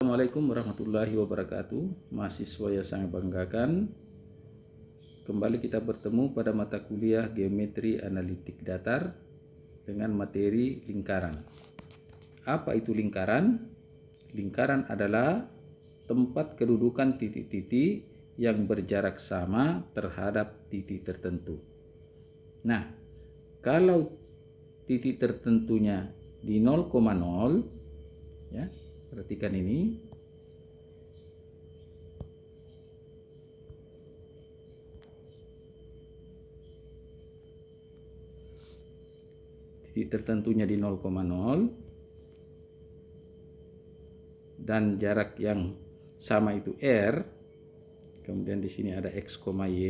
Assalamualaikum warahmatullahi wabarakatuh. Mahasiswa yang sangat banggakan, kembali kita bertemu pada mata kuliah Geometri Analitik Datar dengan materi lingkaran. Apa itu lingkaran? Lingkaran adalah tempat kedudukan titik-titik yang berjarak sama terhadap titik tertentu. Nah, kalau titik tertentunya di 0,0, ya, perhatikan ini. Titik tertentunya di 0,0 dan jarak yang sama itu R. Kemudian di sini ada X, Y.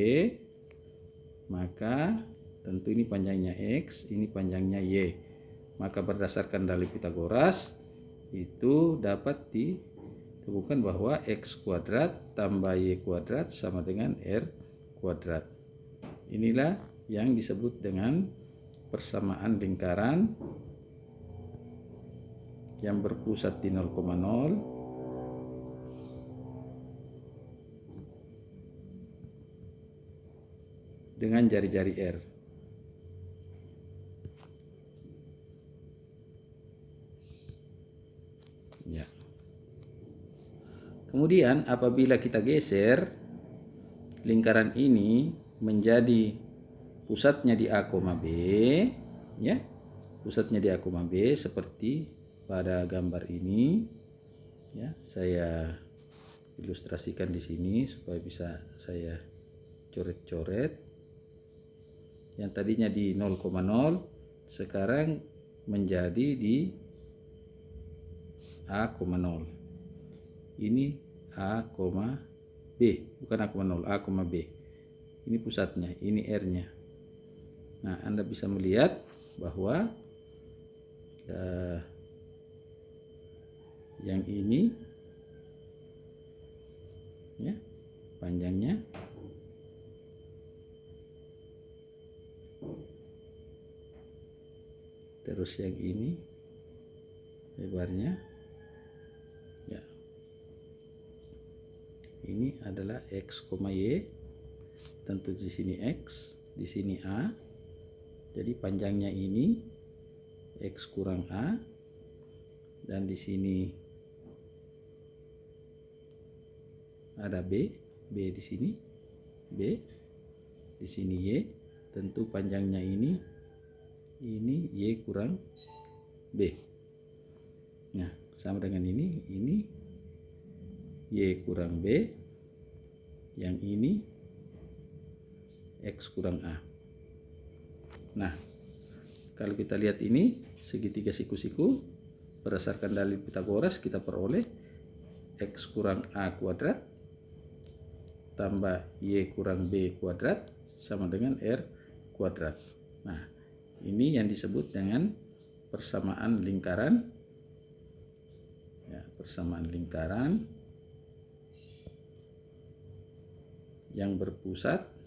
Maka tentu ini panjangnya X, ini panjangnya Y. Maka berdasarkan dalil Pitagoras itu dapat ditemukan bahwa X kuadrat tambah Y kuadrat sama dengan R kuadrat. Inilah yang disebut dengan persamaan lingkaran yang berpusat di 0,0 dengan jari-jari R. Ya. Kemudian apabila kita geser lingkaran ini menjadi pusatnya di A, B, ya. Pusatnya di A, B seperti pada gambar ini. Ya, saya ilustrasikan di sini supaya bisa saya coret-coret. Yang tadinya di 0,0 sekarang menjadi di A, 0. Ini A, B, bukan A, 0, A, B. Ini pusatnya, ini R-nya. Nah, Anda bisa melihat bahwa yang ini, ya, panjangnya terus yang ini lebarnya, ya, ini adalah X, Y. Tentu di sini X, di sini A. Jadi panjangnya ini X kurang A, dan di sini ada B di sini, B, di sini Y. Tentu panjangnya ini Y kurang B. Nah, sama dengan ini Y kurang B, yang ini X kurang A. Nah, kalau kita lihat ini segitiga siku-siku, berdasarkan dalil Pitagoras kita peroleh X kurang A kuadrat tambah Y kurang B kuadrat sama dengan R kuadrat. Nah, ini yang disebut dengan persamaan lingkaran. Ya, persamaan lingkaran yang berpusat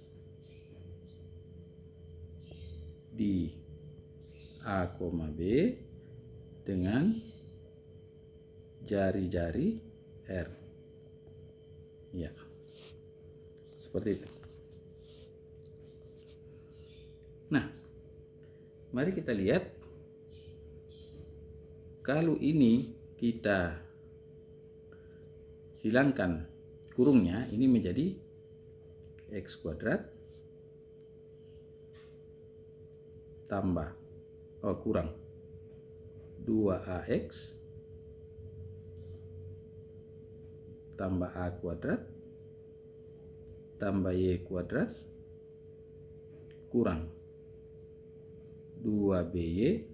di A, B dengan jari-jari R. Ya, seperti itu. Nah, mari kita lihat, kalau ini kita hilangkan kurungnya, ini menjadi X kuadrat tambah kurang 2AX tambah A kuadrat tambah Y kuadrat kurang 2BY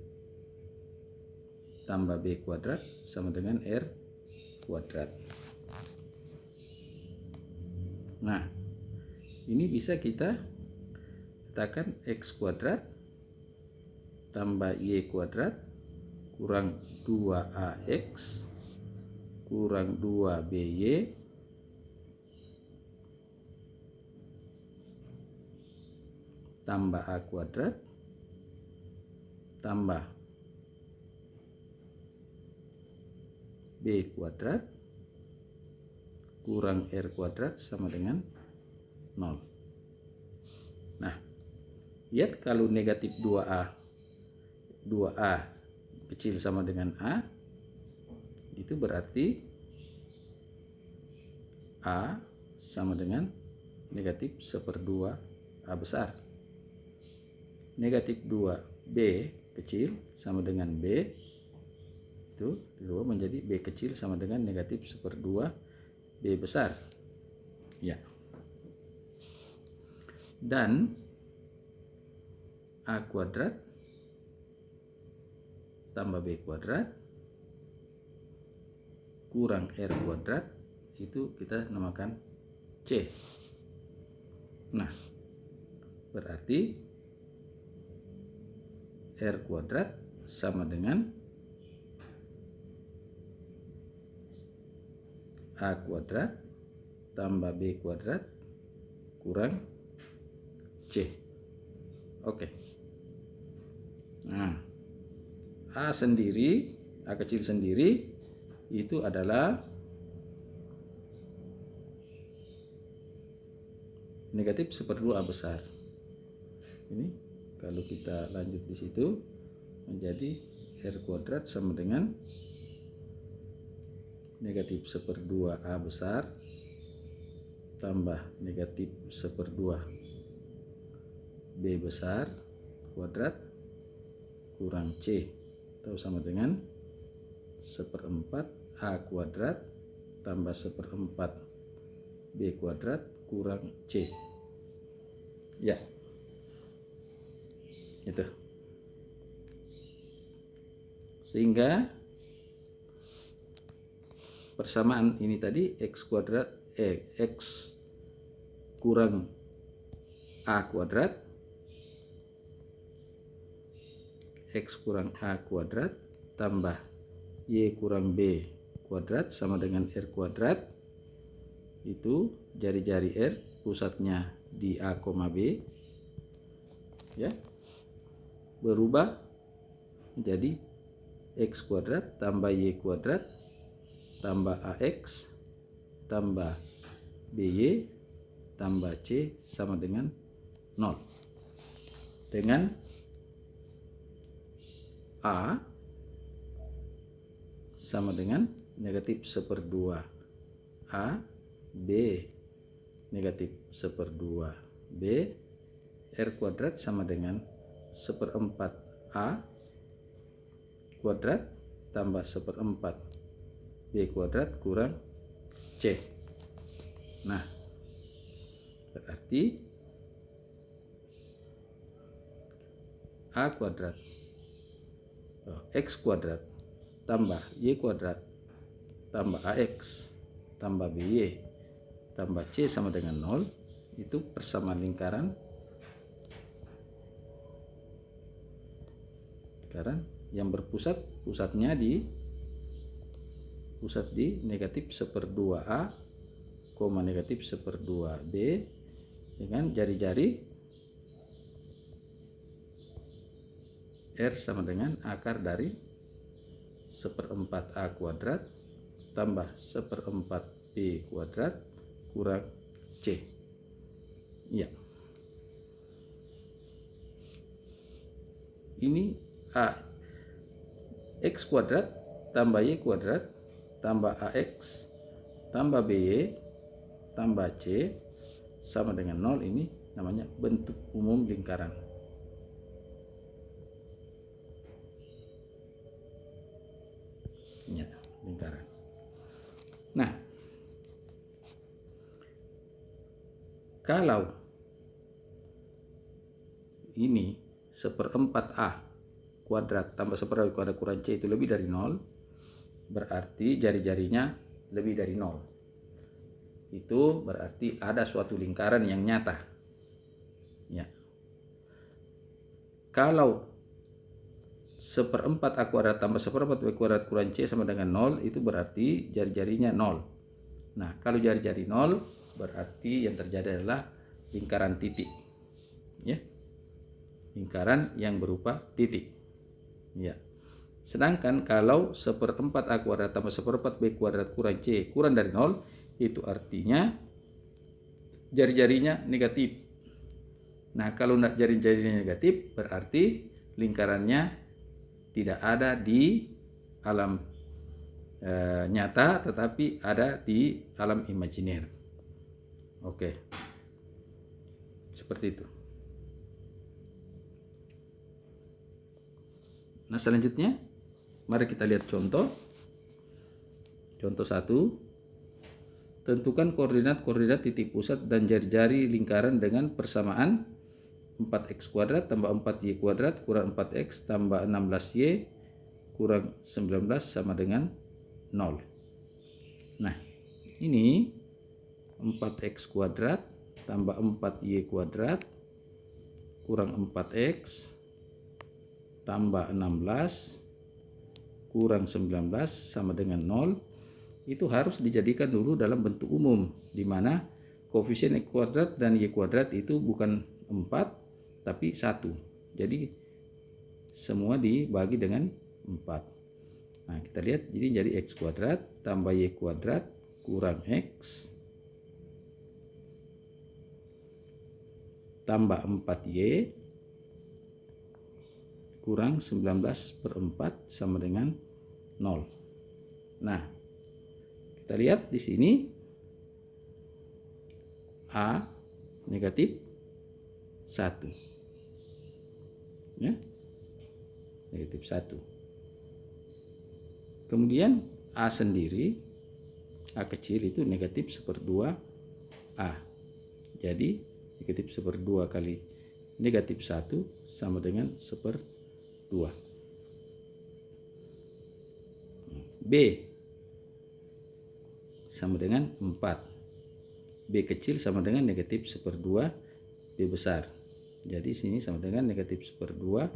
tambah B kuadrat sama dengan R kuadrat. Nah, ini bisa kita katakan X kuadrat tambah Y kuadrat kurang 2AX kurang 2BY tambah A kuadrat tambah B kuadrat kurang R kuadrat sama dengan 0. Nah, lihat kalau negatif 2A kecil sama dengan A, itu berarti A sama dengan negatif 1/2 A besar. Negatif 2B kecil sama dengan B, itu dirubah menjadi B kecil sama dengan negatif 1/2 B besar. Ya. Dan A kuadrat tambah B kuadrat kurang R kuadrat, itu kita namakan C. Nah, berarti R kuadrat sama dengan A kuadrat tambah B kuadrat kurang C. Oke. Nah, A kecil sendiri itu adalah negatif 1/2 A besar. Ini kalau kita lanjut di situ menjadi R kuadrat sama dengan negatif 1/2 A besar tambah negatif 1/2 B besar kuadrat kurang C, atau sama dengan 1/4 A kuadrat tambah 1/4 B kuadrat kurang C. Ya, itu. Sehingga persamaan ini tadi X kurang A kuadrat, X kurang A kuadrat tambah Y kurang B kuadrat sama dengan R kuadrat. Itu jari-jari R pusatnya di A, B, ya, berubah menjadi X kuadrat tambah Y kuadrat tambah AX tambah BY tambah C sama dengan 0. Dengan A sama dengan negatif 1/2 A, B negatif 1/2 B, R kuadrat sama dengan 1/4 A kuadrat tambah 1/4 B kuadrat kurang C. Nah, berarti A kuadrat X kuadrat tambah Y kuadrat tambah AX tambah BY tambah C sama dengan 0, itu persamaan lingkaran yang pusatnya di negatif 1/2 A, negatif 1/2 B dengan jari-jari R sama dengan akar dari 1/4 A kuadrat tambah 1/4 B kuadrat kurang C. Ya. Ini A X kuadrat tambah Y kuadrat tambah AX tambah BY tambah C sama dengan 0, ini namanya bentuk umum lingkaran. Ya, lingkaran. Nah, kalau ini 1/4 A kuadrat tambah 1/4 kuadrat kurang C itu lebih dari 0, berarti jari-jarinya lebih dari 0. Itu berarti ada suatu lingkaran yang nyata. Ya. Kalau 1/4 A kuadrat tambah 1/4 B kuadrat kurang C sama dengan 0, itu berarti jari-jarinya 0. Nah, kalau jari-jari 0, berarti yang terjadi adalah lingkaran titik. Ya. Lingkaran yang berupa titik. Ya. Sedangkan kalau 1/4 A kuadrat tambah 1/4 B kuadrat kurang C kurang dari 0, itu artinya jari-jarinya negatif. Nah, kalau tidak jari-jarinya negatif, berarti lingkarannya tidak ada di alam nyata, tetapi ada di alam imajiner. Oke, seperti itu. Nah, selanjutnya mari kita lihat contoh. Contoh 1. Tentukan koordinat titik pusat dan jari-jari lingkaran dengan persamaan 4x kuadrat tambah 4y kuadrat kurang 4x tambah 16y kurang 19 sama dengan 0. Nah, ini 4x kuadrat tambah 4y kuadrat kurang 4x tambah 16 kurang 19 sama dengan 0. Itu harus dijadikan dulu dalam bentuk umum, di mana koefisien x kuadrat dan y kuadrat itu bukan 4 tapi 1. Jadi semua dibagi dengan 4. Nah, kita lihat jadi x kuadrat tambah y kuadrat kurang x tambah 4y kurang 19/4 sama dengan 0. Nah, kita lihat di sini A negatif 1. Ya. Negatif 1. Kemudian A sendiri, A kecil itu negatif 1/2 A. Jadi negatif 1/2 kali negatif 1 sama dengan 1/2. B sama dengan 4. B kecil sama dengan negatif 1/2 B besar. Jadi sini sama dengan negatif 1/2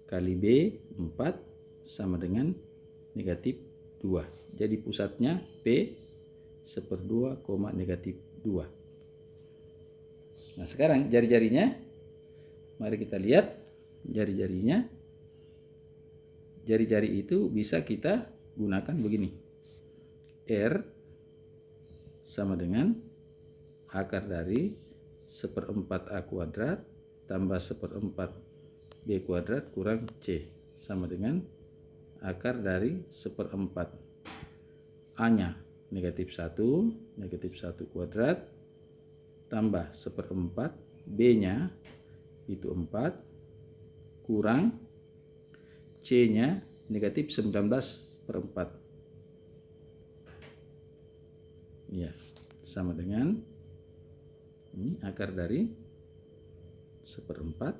kali B 4 sama dengan negatif 2. Jadi pusatnya P 1/2, negatif 2. Nah, sekarang jari-jarinya, mari kita lihat jari-jarinya. Jari-jari itu bisa kita gunakan begini. R sama dengan akar dari 1/4 A kuadrat tambah 1/4 B kuadrat kurang C sama dengan akar dari 1/4 A nya negatif 1 kuadrat tambah 1/4 B nya itu 4 kurang C nya negatif 19/4. Ya, sama dengan ini akar dari 1/4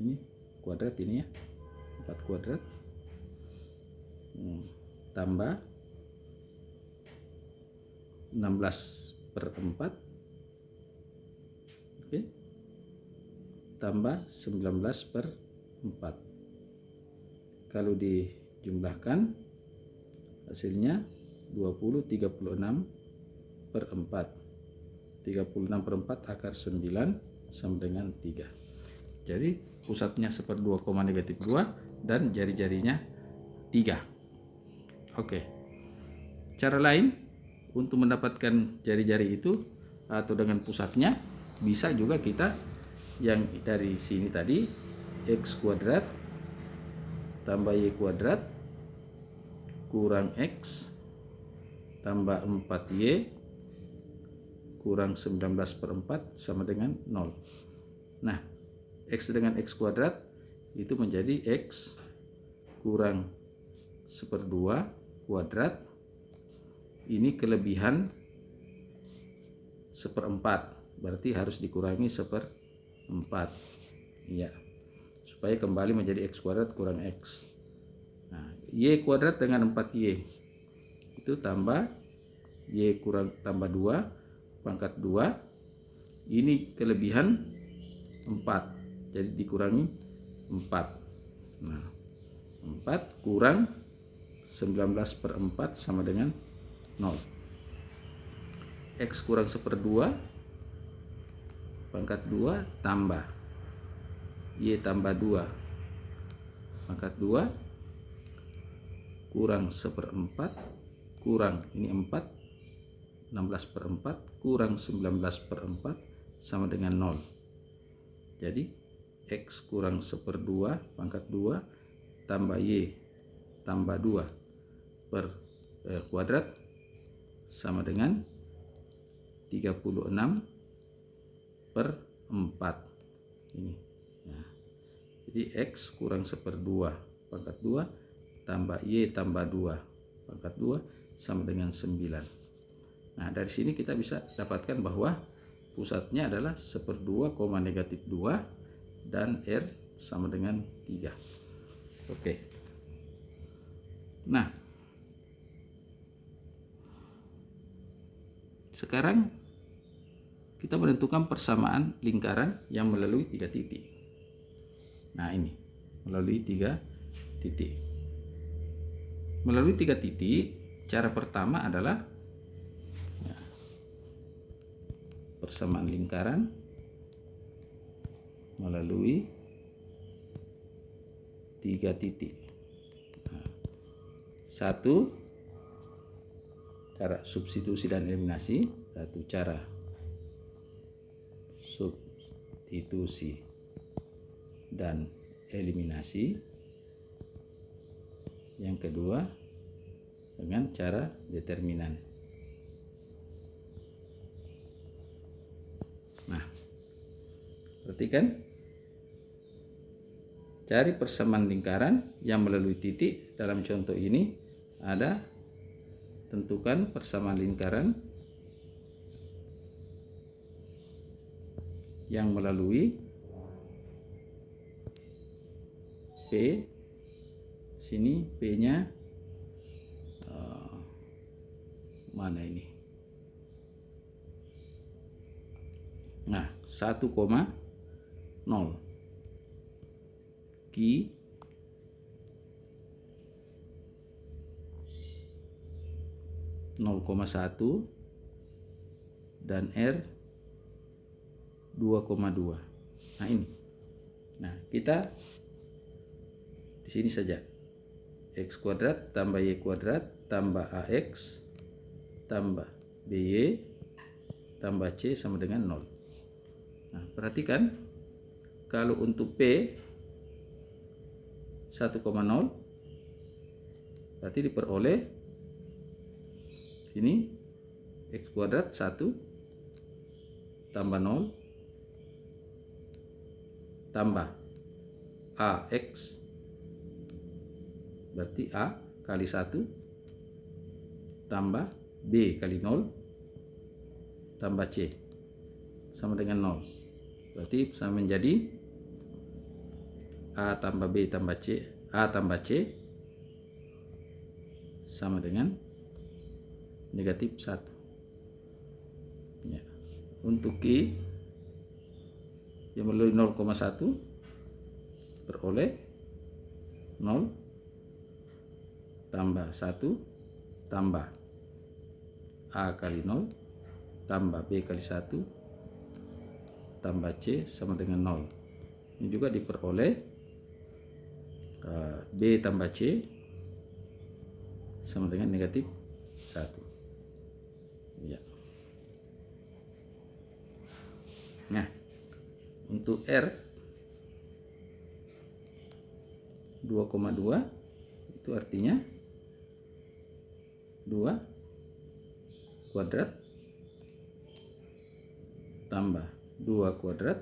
ini kuadrat, ini ya 4 kuadrat tambah 16/4, oke, tambah 19/4. Kalau dijumlahkan hasilnya 20 36/4. 36/4 akar 9 sama dengan 3. Jadi pusatnya 1/2, negatif 2 dan jari-jarinya 3. Oke. Cara lain untuk mendapatkan jari-jari itu atau dengan pusatnya bisa juga kita yang dari sini tadi x kuadrat tambah y kuadrat kurang x tambah 4y kurang 19/4 sama dengan 0. Nah, x dengan x kuadrat itu menjadi x kurang 1/2 kuadrat. Ini kelebihan 1/4, berarti harus dikurangi 1/4. Ya, supaya kembali menjadi x kuadrat kurang x. Nah, y kuadrat dengan 4y itu tambah y kurang tambah 2 pangkat 2. Ini kelebihan 4, jadi dikurangi 4. Nah, 4 kurang 19/4 sama dengan 0. X kurang 1/2 pangkat 2 tambah y tambah 2 pangkat 2 kurang 1/4 kurang ini 4 16/4 kurang 19/4 sama dengan 0. Jadi X kurang 1/2 pangkat 2 tambah Y tambah 2 per kuadrat sama dengan 36/4 ini. Nah, jadi X kurang 1/2 pangkat 2 tambah Y tambah 2 pangkat 2 sama dengan 9. Nah, dari sini kita bisa dapatkan bahwa pusatnya adalah 1/2, -2 dan R sama dengan 3. Oke. Nah, sekarang kita menentukan persamaan lingkaran yang melalui 3 titik. Nah, ini melalui 3 titik. Melalui 3 titik, cara pertama adalah persamaan lingkaran melalui 3 titik. Nah, satu cara substitusi dan eliminasi, satu cara substitusi dan eliminasi. Yang kedua dengan cara determinan. Nah, perhatikan, cari persamaan lingkaran yang melalui titik. Dalam contoh ini ada, tentukan persamaan lingkaran yang melalui P. Sini P-nya mana ini? Nah, 1,0. Q 0,1 dan R 2,2. Nah, ini. Nah, kita di sini saja. X kuadrat tambah Y kuadrat tambah AX tambah BY tambah C sama dengan 0. Nah, perhatikan, kalau untuk P 1,0 berarti diperoleh ini X kuadrat 1 tambah 0 tambah AX berarti A kali 1 tambah B kali 0 tambah C sama dengan 0. Berarti sama menjadi A tambah B tambah C, A tambah C sama dengan negatif 1. Ya. Untuk Q yang melalui 0,1 beroleh 0 tambah 1 tambah A kali 0 tambah B kali 1 tambah C sama dengan 0. Ini juga diperoleh B tambah C sama dengan negatif 1. Ya. Nah, untuk R 2,2 itu artinya 2 kuadrat tambah 2 kuadrat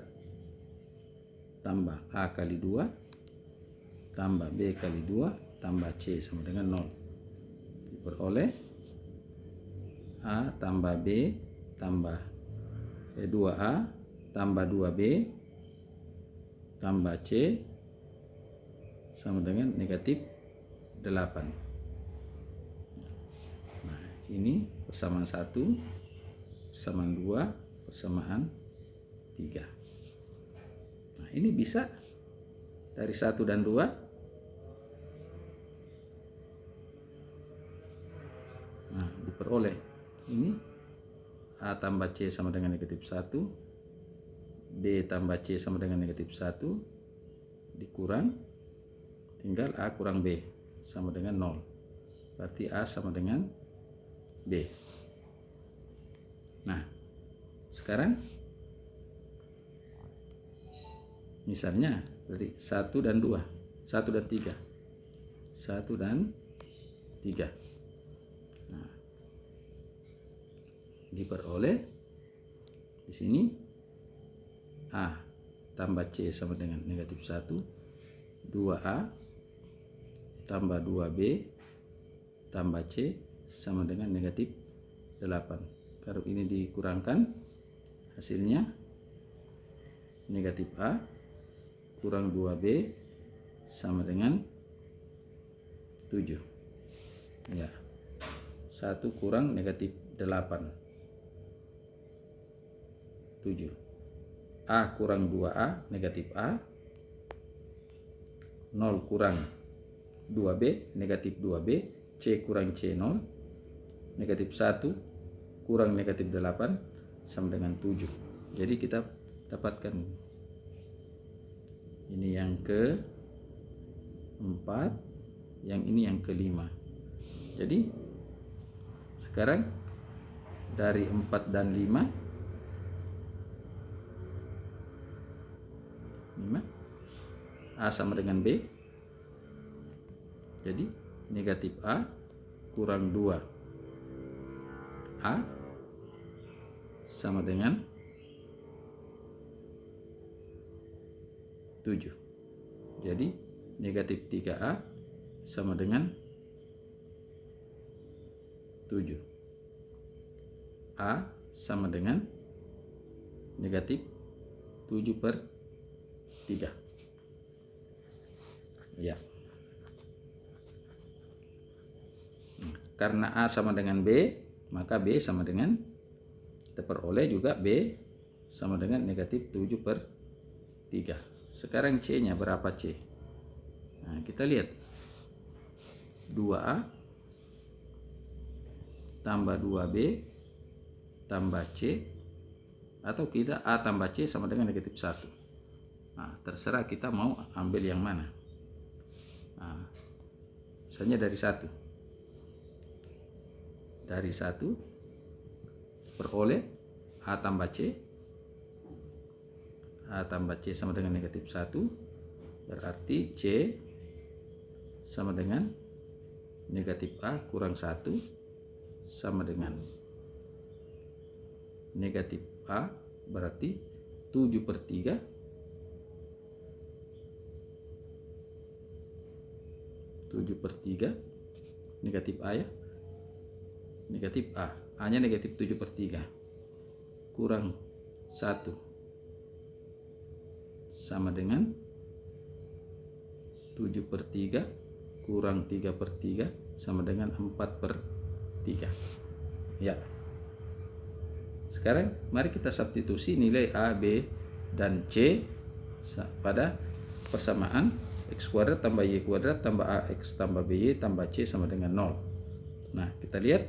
tambah A kali 2 tambah B kali 2 tambah C sama dengan 0. Diperoleh A tambah B tambah 2A tambah 2B tambah C sama dengan negatif 8. Nah, ini persamaan 1, persamaan 2, persamaan 3. Nah, ini bisa dari 1 dan 2. Nah, diperoleh ini A tambah C sama dengan negatif 1, B tambah C sama dengan negatif 1, dikurang, tinggal A kurang B sama dengan 0. Berarti A sama dengan B. sekarang misalnya dari 1 dan 2, 1 dan 3, 1 dan 3. Nah, diperoleh di sini A tambah C sama dengan negatif 1, 2A tambah 2B tambah C sama dengan negatif 8. Kalau ini dikurangkan, hasilnya negatif A kurang 2B sama dengan 7. Ya, 1 kurang negatif 8, 7. A kurang 2A, negatif A. 0 kurang 2B, negatif 2B. C kurang C0, negatif 1 kurang negatif 8 sama dengan 7. Jadi kita dapatkan ini yang ke-4, yang ini yang ke-5. Jadi sekarang dari 4 dan 5, A sama dengan B. Jadi negatif A kurang 2A sama dengan 7. Jadi negatif 3A sama dengan 7. A sama dengan negatif 7/3. Ya. Karena A sama dengan B, maka B sama dengan, kita peroleh juga B sama dengan negatif 7/3. Sekarang C-nya berapa C? Nah, kita lihat 2A tambah 2B tambah C, atau kita A tambah C sama dengan negatif 1. Nah, terserah kita mau ambil yang mana. Nah, misalnya dari 1. Dari 1 peroleh A tambah C. A tambah C sama dengan negatif 1. Berarti C sama dengan negatif A kurang 1 sama dengan negatif A, berarti 7/3. 7/3 negatif A ya. Negatif A. A-nya negatif 7/3. Kurang 1 sama dengan 7/3 kurang 3/3 sama dengan 4/3. Ya. Sekarang mari kita substitusi nilai A, B, dan C pada persamaan X kuadrat tambah Y kuadrat tambah AX tambah BY tambah C sama dengan 0. Nah, kita lihat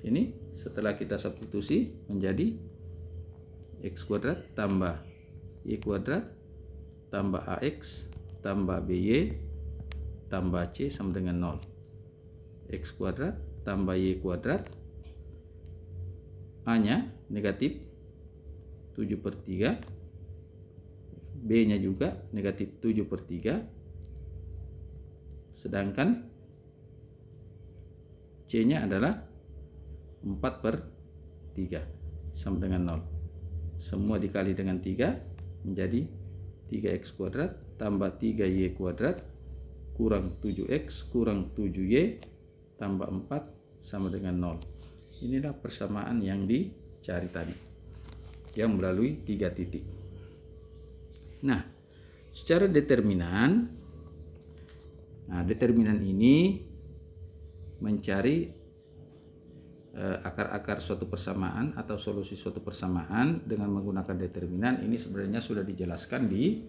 sini setelah kita substitusi menjadi X kuadrat tambah Y kuadrat tambah AX tambah BY tambah C sama dengan 0. X kuadrat tambah Y kuadrat, A-nya negatif 7/3, B-nya juga negatif 7/3, sedangkan C-nya adalah 4/3 sama dengan 0. Semua dikali dengan 3 menjadi 3x kuadrat tambah 3y kuadrat kurang 7x kurang 7y tambah 4 sama dengan 0. Inilah persamaan yang dicari tadi, yang melalui 3 titik. Nah, secara determinan, determinan ini mencari akar-akar suatu persamaan atau solusi suatu persamaan dengan menggunakan determinan. Ini sebenarnya sudah dijelaskan di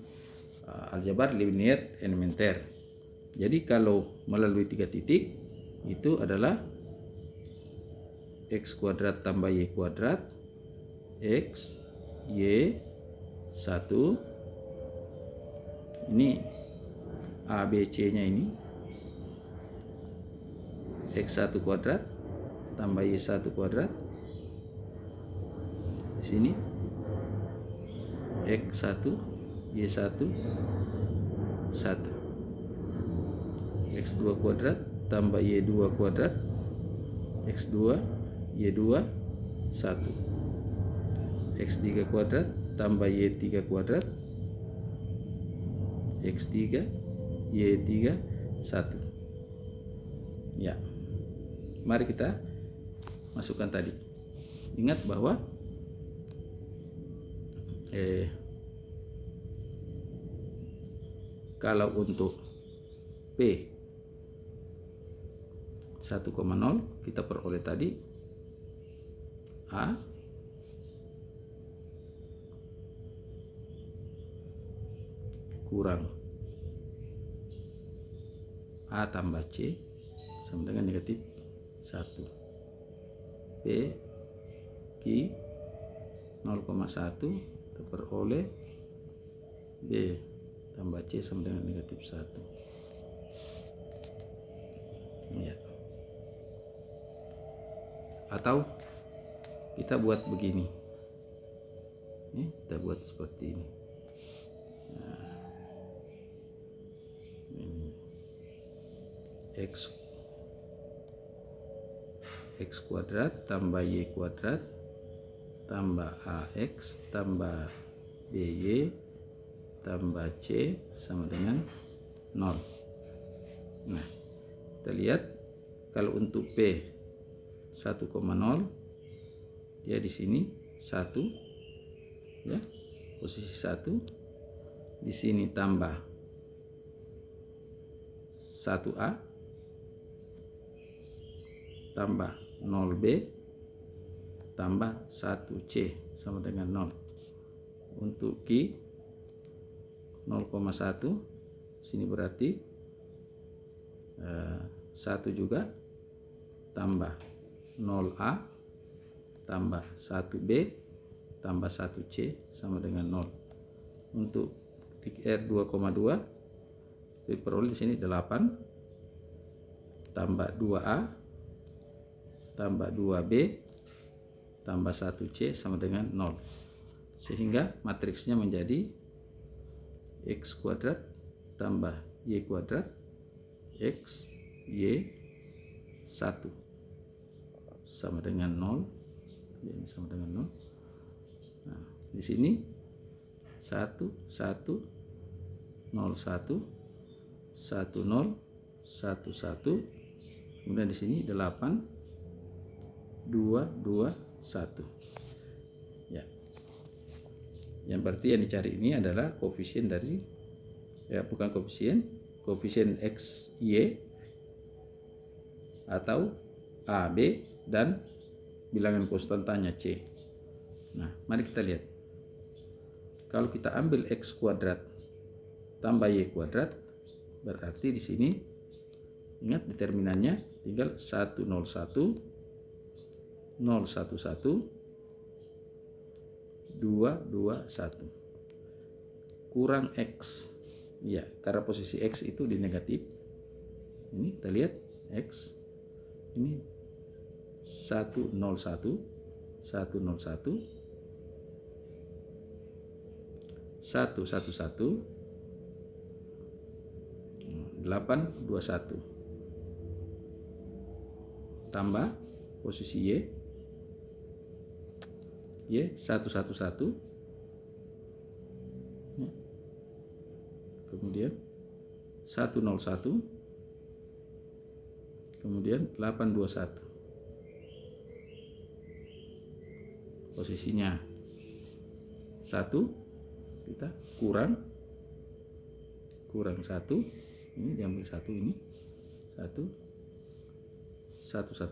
aljabar linear elementer. Jadi kalau melalui 3 titik itu adalah x kuadrat tambah y kuadrat, x, y, 1, ini a, b, c nya ini x1 kuadrat tambah y1 kuadrat Di sini X1 Y1 1, X2 kuadrat tambah Y2 kuadrat X2 Y2 1, X3 kuadrat tambah Y3 kuadrat X3 Y3 1. Ya, mari kita masukkan tadi. Ingat bahwa kalau untuk P 1,0 kita peroleh tadi A kurang A tambah C sama dengan negatif 1. P Q 0,1 kita peroleh B tambah C sama dengan negatif 1. Ya. Atau kita buat begini. Kita buat seperti ini. Nah, ini X kuadrat tambah Y kuadrat tambah AX tambah BY tambah C sama dengan 0. Nah, kita lihat kalau untuk P 1,0 dia di sini 1 ya, posisi 1, di sini tambah 1A tambah 0B tambah 1C sama dengan 0. Untuk Q 0,1 sini berarti 1 juga tambah 0A tambah 1B tambah 1C sama dengan 0. Untuk titik R 2,2 diperoleh di sini 8 tambah 2A tambah 2B tambah 1C sama dengan 0. Sehingga matriksnya menjadi X kuadrat tambah Y kuadrat X Y 1 sama dengan 0. Ini sama dengan 0. Nah, di sini 1 1 0 1 1 0 1 1, kemudian di sini 8 2 2 1. Ya. Yang berarti yang dicari ini adalah koefisien dari bukan koefisien X Y atau A B dan bilangan konstantanya C. Nah, mari kita lihat. Kalau kita ambil X kuadrat tambah Y kuadrat, berarti di sini ingat determinannya tinggal 101 011 221 kurang X. Ya, karena posisi X itu di negatif. Ini kita lihat X ini 101 101 111 821 tambah posisi Y 111 kemudian 101 kemudian 821 posisinya 1 kita kurang 1 ini diambil 1 ini 1 110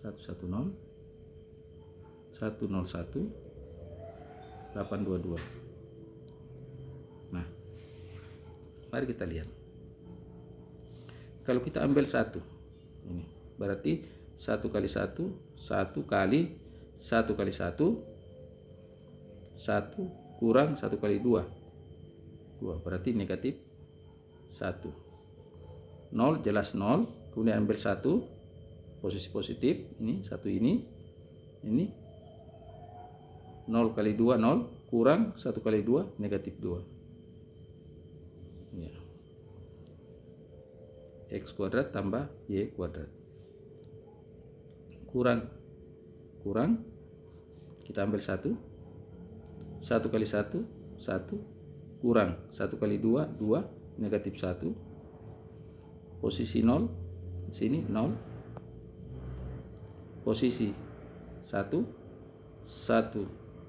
110 101 822. Nah, mari kita lihat. Kalau kita ambil 1 ini berarti 1 kali 1 1 kali 1 kali 1 1 kurang 1 kali 2 berarti negatif 1. 0 jelas 0, kemudian ambil 1 posisi positif ini 1 ini Ini 0 kali 2 0 kurang 1 kali 2 negatif 2. Ya. X kuadrat tambah Y kuadrat. Kurang kita ambil 1 kali 1 1 kurang 1 kali 2 2 negatif 1, posisi 0 di sini 0, posisi 1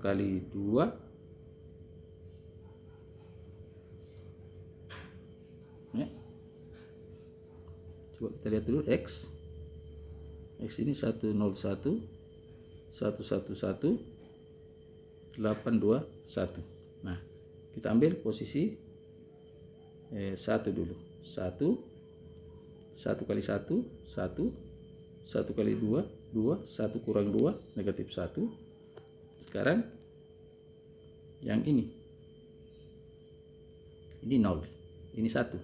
kali 2 ya. Coba kita lihat dulu X ini 101 111 821. Nah, kita ambil posisi 1 dulu. 1 kali 1 1 kali 2 2 1 kurang 2 negatif 1. Sekarang yang ini 0, ini 1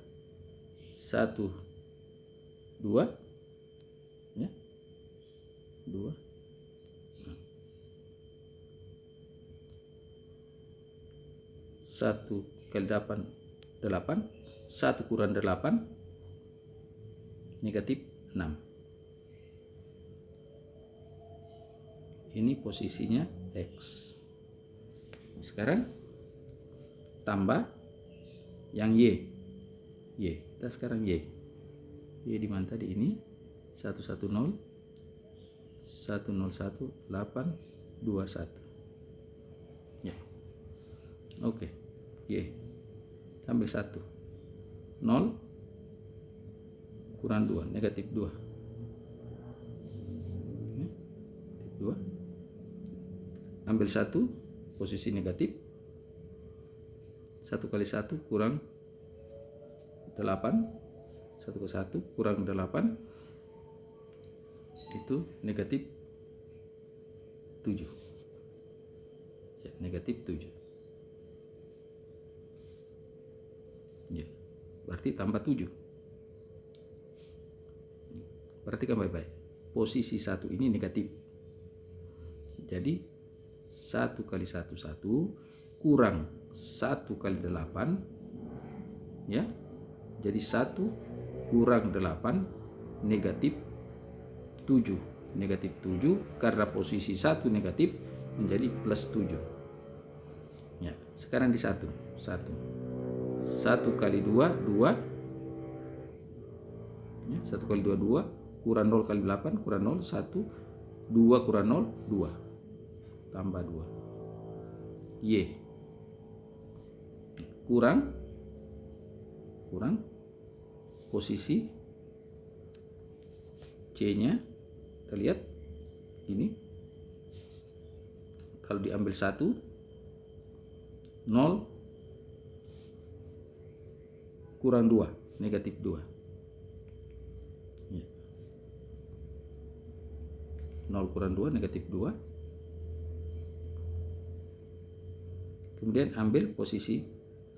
2 ya, 2 1 kali 8 8, 1 kurang 8 negatif 6. Ini posisinya X. Sekarang tambah yang Y. Kita sekarang Y di mana tadi? Ini 110 101 821 ya. Oke. Y ambil 1 0 kurang 2 negatif 2 ambil 1 posisi negatif, 1 kali 1 kurang 8, 1 ke 1 kurang 8 itu negatif 7 ya, negatif 7 ya, berarti tambah 7. Perhatikan baik-baik, posisi 1 ini negatif, jadi 1 kali 1 1 kurang 1 kali 8 ya, jadi 1 kurang 8 negatif 7 karena posisi 1 negatif menjadi plus 7 ya. Sekarang di 1 kali 2 2 ya, 1 kali 2 2 kurang 0 kali 8 kurang 0 1 2 kurang 0 2 tambah 2 Y kurang posisi C nya kita lihat ini kalau diambil 1 0 kurang 2 negatif 2 ya. 0 kurang 2 negatif 2. Kemudian ambil posisi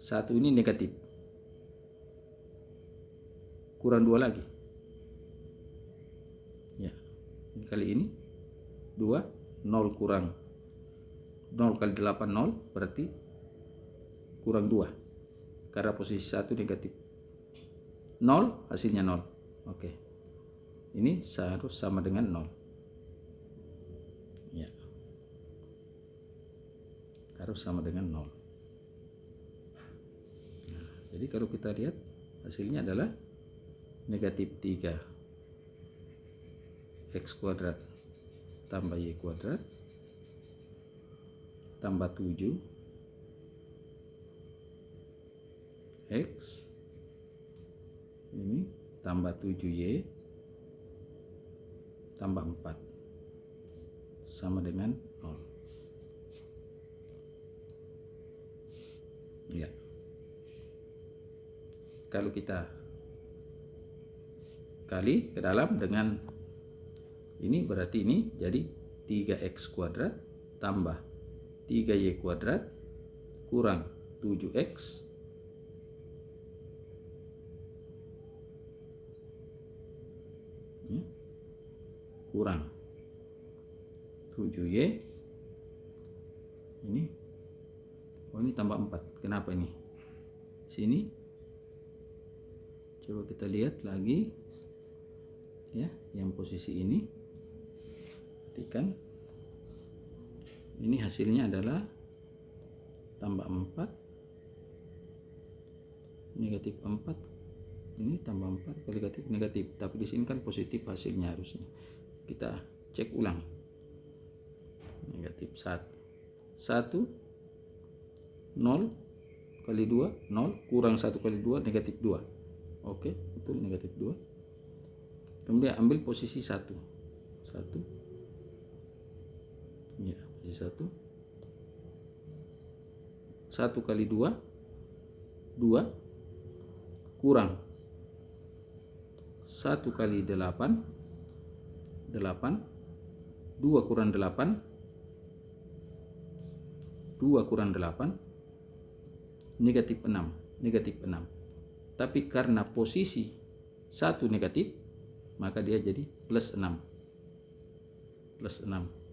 1 ini negatif, kurang 2 lagi ya. Kali ini 2 0 kurang 0 kali 8 0 berarti kurang 2 karena posisi 1 negatif 0 hasilnya 0. Oke, ini harus sama dengan 0 ya, harus sama dengan 0. Nah, jadi kalau kita lihat hasilnya adalah negatif 3 X kuadrat tambah Y kuadrat tambah 7 X ini tambah 7Y tambah 4 sama dengan 0 ya. Kalau kita kali ke dalam dengan ini berarti ini jadi 3X kuadrat tambah 3Y kuadrat kurang 7X kurang 7Y. Ini, oh ini tambah 4. Kenapa ini? Sini. Coba kita lihat lagi. Ya, yang posisi ini. Ketikkan. Ini hasilnya adalah tambah 4. Negatif 4. Ini tambah 4 kali negatif. Tapi di sini kan positif hasilnya harusnya. Kita cek ulang. Negatif 1. 0 kali 2 0 kurang 1 kali 2 negatif 2. Oke, betul, negatif 2. Kemudian ambil posisi 1. Ya, posisi 1. 1 kali 2 2 kurang 1 kali 8 2 kurang 8 2 kurang 8 negatif 6. Tapi karena posisi 1 negatif, maka dia jadi plus 6.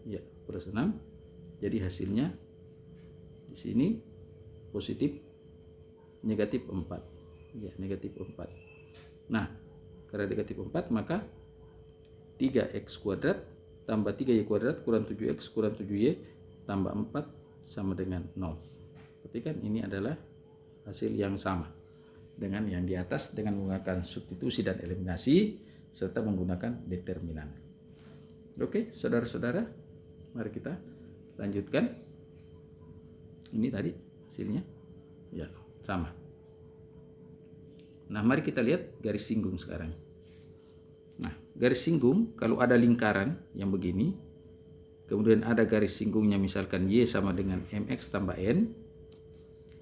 Ya, plus 6. Jadi hasilnya di sini positif negatif 4. Ya, negatif 4. Nah, karena negatif 4 maka 3x kuadrat tambah 3y kuadrat kurang 7x kurang 7y tambah 4 sama dengan 0. Perhatikan ini adalah hasil yang sama dengan yang di atas dengan menggunakan substitusi dan eliminasi serta menggunakan determinan. Oke, saudara-saudara, mari kita lanjutkan. Ini tadi hasilnya ya sama. Nah, mari kita lihat garis singgung sekarang. Nah, garis singgung kalau ada lingkaran yang begini, kemudian ada garis singgungnya misalkan Y sama dengan MX tambah N,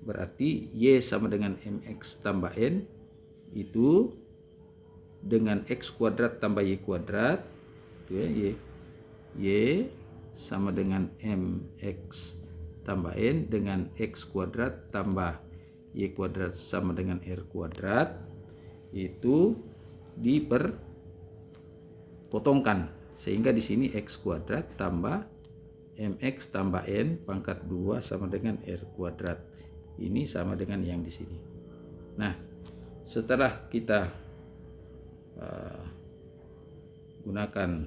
berarti Y sama dengan MX tambah N itu dengan X kuadrat tambah Y kuadrat, itu ya, Y sama dengan MX tambah N dengan X kuadrat tambah Y kuadrat sama dengan R kuadrat, itu diperpotongkan sehingga di sini X kuadrat tambah MX tambah N pangkat 2 sama dengan R kuadrat. Ini sama dengan yang di sini. Nah, setelah kita gunakan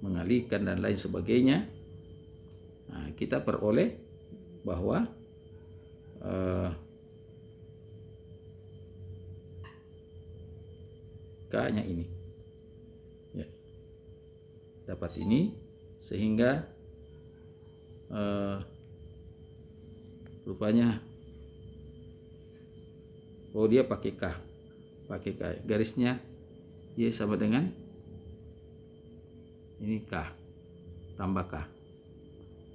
mengalihkan dan lain sebagainya, nah, kita peroleh bahwa K-nya ini ya, dapat ini sehingga rupanya dia pakai K garisnya Y sama dengan ini K tambah K,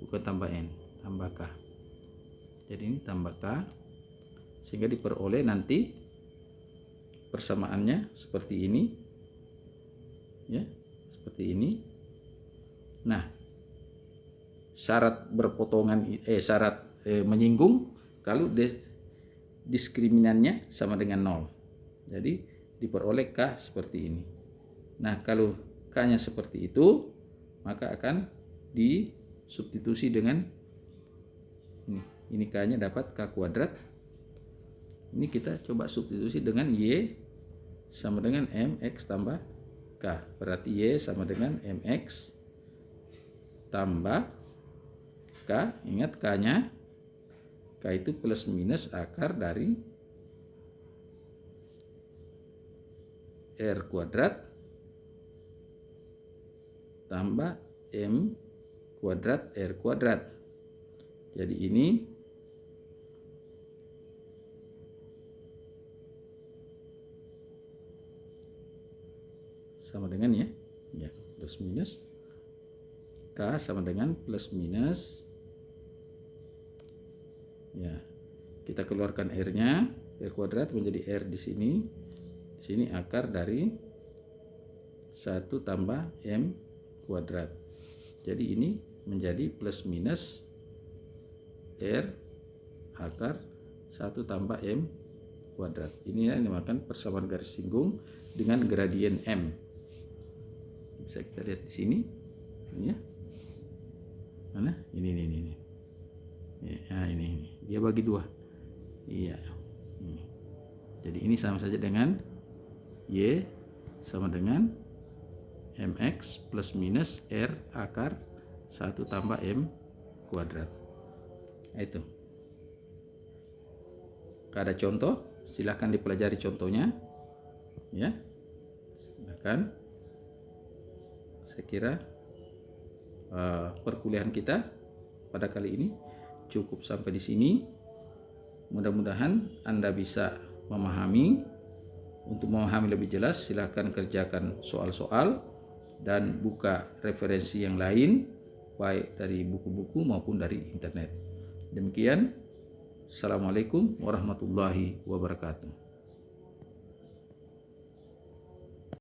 bukan tambah N, tambah K. Jadi ini tambah K sehingga diperoleh nanti persamaannya seperti ini ya, seperti ini. Nah, syarat berpotongan syarat menyinggung kalau diskriminannya sama dengan 0. Jadi diperoleh K seperti ini. Nah, kalau K-nya seperti itu, maka akan disubstitusi dengan ini K-nya dapat K kuadrat. Ini kita coba substitusi dengan Y sama dengan MX tambah K. Berarti Y sama dengan MX tambah K, ingat K-nya, K itu plus minus akar dari R kuadrat tambah M kuadrat R kuadrat. Jadi ini sama dengan ya plus minus K sama dengan plus minus ya, kita keluarkan R-nya, R kuadrat menjadi R di sini. Di sini akar dari 1 tambah M kuadrat. Jadi ini menjadi plus minus R akar 1 tambah M kuadrat. Ini yang dinamakan persamaan garis singgung dengan gradien M. Bisa kita lihat di sini, ya. Mana? Ini. Ya, ini. Dia bagi dua. Iya. Jadi ini sama saja dengan Y sama dengan mx plus minus R akar 1 tambah M kuadrat. Nah, itu. Ada contoh, silahkan dipelajari contohnya. Ya. Silakan. Saya kira perkuliahan kita pada kali ini cukup sampai di sini. Mudah-mudahan Anda bisa memahami. Untuk memahami lebih jelas, silahkan kerjakan soal-soal dan buka referensi yang lain, baik dari buku-buku maupun dari internet. Demikian, Assalamualaikum warahmatullahi wabarakatuh.